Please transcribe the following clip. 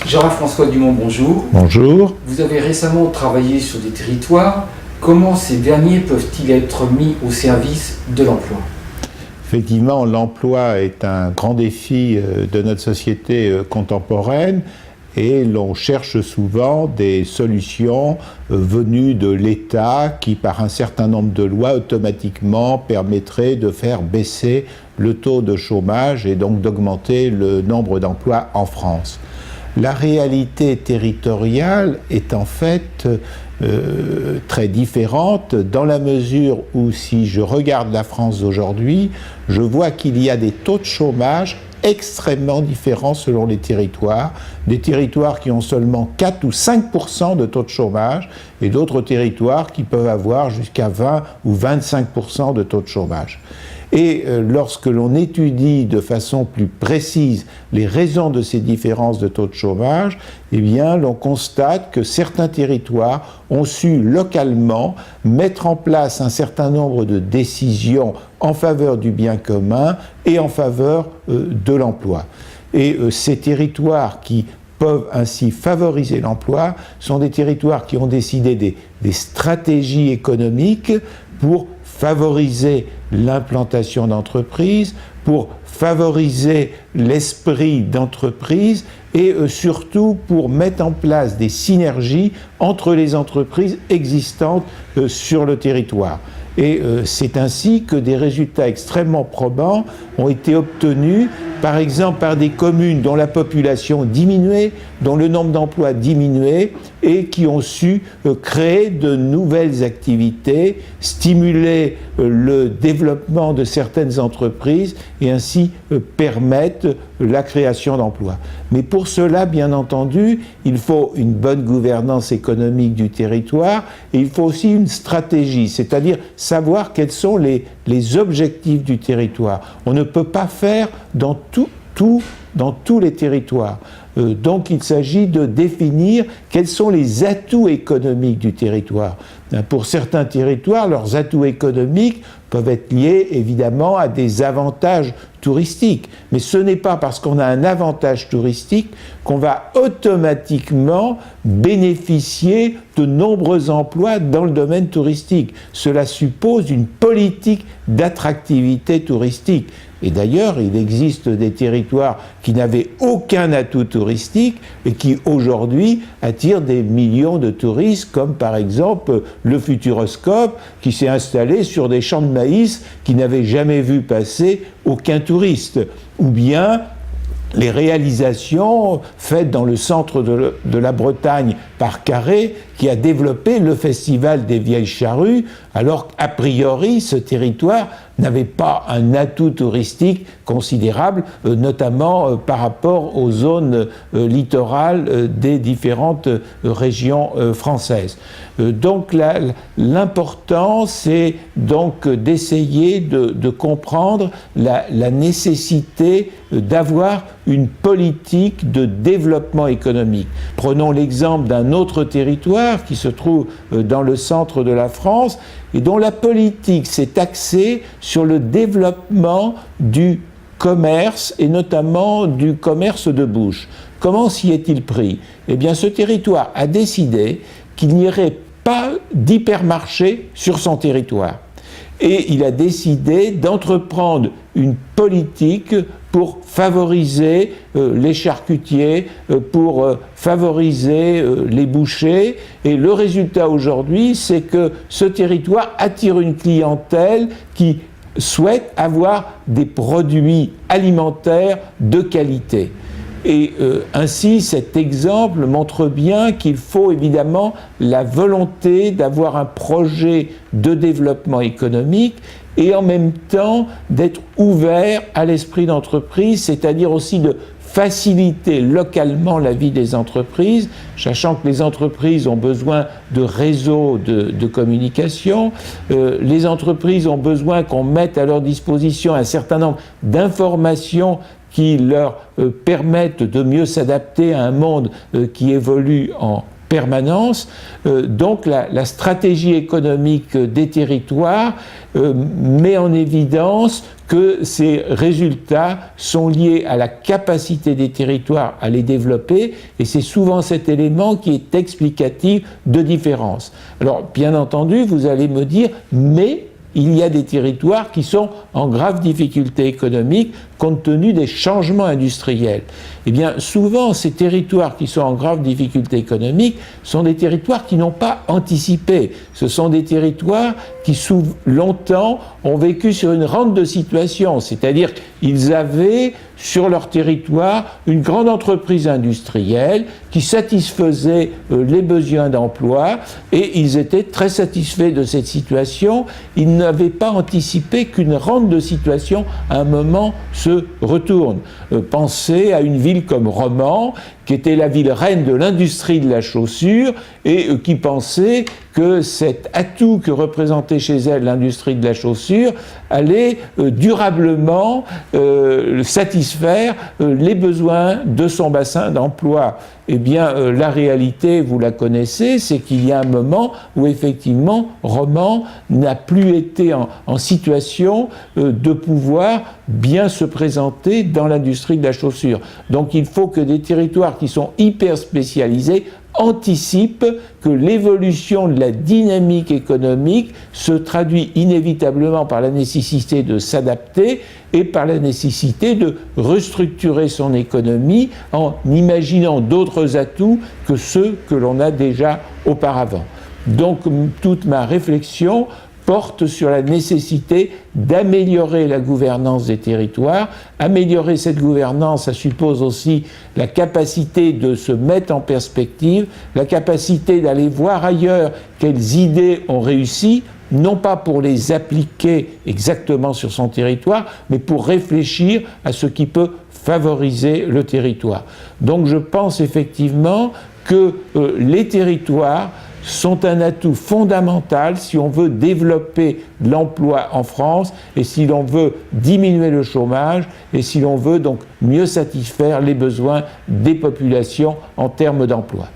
Jean-François Dumont, bonjour. Bonjour. Vous avez récemment travaillé sur des territoires. Comment ces derniers peuvent-ils être mis au service de l'emploi ? Effectivement, l'emploi est un grand défi de notre société contemporaine et l'on cherche souvent des solutions venues de l'État qui, par un certain nombre de lois, automatiquement permettraient de faire baisser le taux de chômage et donc d'augmenter le nombre d'emplois en France. La réalité territoriale est en fait très différente dans la mesure où, si je regarde la France d'aujourd'hui, je vois qu'il y a des taux de chômage extrêmement différents selon les territoires, des territoires qui ont seulement 4 ou 5% de taux de chômage et d'autres territoires qui peuvent avoir jusqu'à 20 ou 25% de taux de chômage. Et lorsque l'on étudie de façon plus précise les raisons de ces différences de taux de chômage, eh bien, l'on constate que certains territoires ont su localement mettre en place un certain nombre de décisions en faveur du bien commun et en faveur de l'emploi. Et ces territoires qui peuvent ainsi favoriser l'emploi sont des territoires qui ont décidé des stratégies économiques pour favoriser l'implantation d'entreprises, pour favoriser l'esprit d'entreprise et surtout pour mettre en place des synergies entre les entreprises existantes sur le territoire. Et c'est ainsi que des résultats extrêmement probants ont été obtenus, par exemple par des communes dont la population diminuait, dont le nombre d'emplois diminuait, et qui ont su créer de nouvelles activités, stimuler le développement de certaines entreprises et ainsi permettre la création d'emplois. Mais pour cela, bien entendu, il faut une bonne gouvernance économique du territoire et il faut aussi une stratégie, c'est-à-dire savoir quels sont les objectifs du territoire. On ne peut pas faire dans tous les territoires. Donc il s'agit de définir quels sont les atouts économiques du territoire. Pour certains territoires, leurs atouts économiques peuvent être liés évidemment à des avantages touristiques. Mais ce n'est pas parce qu'on a un avantage touristique qu'on va automatiquement bénéficier de nombreux emplois dans le domaine touristique. Cela suppose une politique d'attractivité touristique. Et d'ailleurs, il existe des territoires qui n'avaient aucun atout touristique et qui aujourd'hui attirent des millions de touristes, comme par exemple le Futuroscope qui s'est installé sur des champs de maïs qui n'avaient jamais vu passer aucun touriste. Ou bien les réalisations faites dans le centre de la Bretagne par Carré, qui a développé le festival des Vieilles Charrues, alors qu'a priori ce territoire n'avait pas un atout touristique considérable, notamment par rapport aux zones littorales des différentes régions françaises. Donc l'important, c'est donc d'essayer de comprendre la nécessité d'avoir une politique de développement économique. Prenons l'exemple d'un autre territoire qui se trouve dans le centre de la France et dont la politique s'est axée sur le développement du commerce et notamment du commerce de bouche. Comment s'y est-il pris ? Eh bien, ce territoire a décidé qu'il n'y aurait pas d'hypermarché sur son territoire. Et il a décidé d'entreprendre une politique pour favoriser les charcutiers, pour favoriser les bouchers. Et le résultat aujourd'hui, c'est que ce territoire attire une clientèle qui souhaite avoir des produits alimentaires de qualité. Et ainsi, cet exemple montre bien qu'il faut évidemment la volonté d'avoir un projet de développement économique et en même temps d'être ouvert à l'esprit d'entreprise, c'est-à-dire aussi de faciliter localement la vie des entreprises, sachant que les entreprises ont besoin de réseaux de communication, les entreprises ont besoin qu'on mette à leur disposition un certain nombre d'informations qui leur permettent de mieux s'adapter à un monde qui évolue en permanence. Donc la stratégie économique des territoires met en évidence que ces résultats sont liés à la capacité des territoires à les développer, et c'est souvent cet élément qui est explicatif de différence. Alors, bien entendu, vous allez me dire, mais il y a des territoires qui sont en grave difficulté économique compte tenu des changements industriels. Eh bien, souvent, ces territoires qui sont en grave difficulté économique sont des territoires qui n'ont pas anticipé. Ce sont des territoires qui, longtemps, ont vécu sur une rente de situation, c'est-à-dire qu'ils avaient sur leur territoire une grande entreprise industrielle qui satisfaisait les besoins d'emploi, et ils étaient très satisfaits de cette situation. Ils n'avaient pas anticipé qu'une rente de situation, à un moment, se retourne. Pensez à une ville comme Romans, qui était la ville reine de l'industrie de la chaussure, et qui pensait que cet atout que représentait chez elle l'industrie de la chaussure allait durablement satisfaire les besoins de son bassin d'emploi. Eh bien, la réalité, vous la connaissez, c'est qu'il y a un moment où effectivement Romans n'a plus été en situation de pouvoir bien se présenter dans l'industrie de la chaussure. Donc il faut que des territoires qui sont hyper spécialisés anticipe que l'évolution de la dynamique économique se traduit inévitablement par la nécessité de s'adapter et par la nécessité de restructurer son économie en imaginant d'autres atouts que ceux que l'on a déjà auparavant. Donc toute ma réflexion porte sur la nécessité d'améliorer la gouvernance des territoires. Améliorer cette gouvernance, ça suppose aussi la capacité de se mettre en perspective, la capacité d'aller voir ailleurs quelles idées ont réussi, non pas pour les appliquer exactement sur son territoire, mais pour réfléchir à ce qui peut favoriser le territoire. Donc je pense effectivement que les territoires sont un atout fondamental si on veut développer l'emploi en France et si l'on veut diminuer le chômage et si l'on veut donc mieux satisfaire les besoins des populations en termes d'emploi.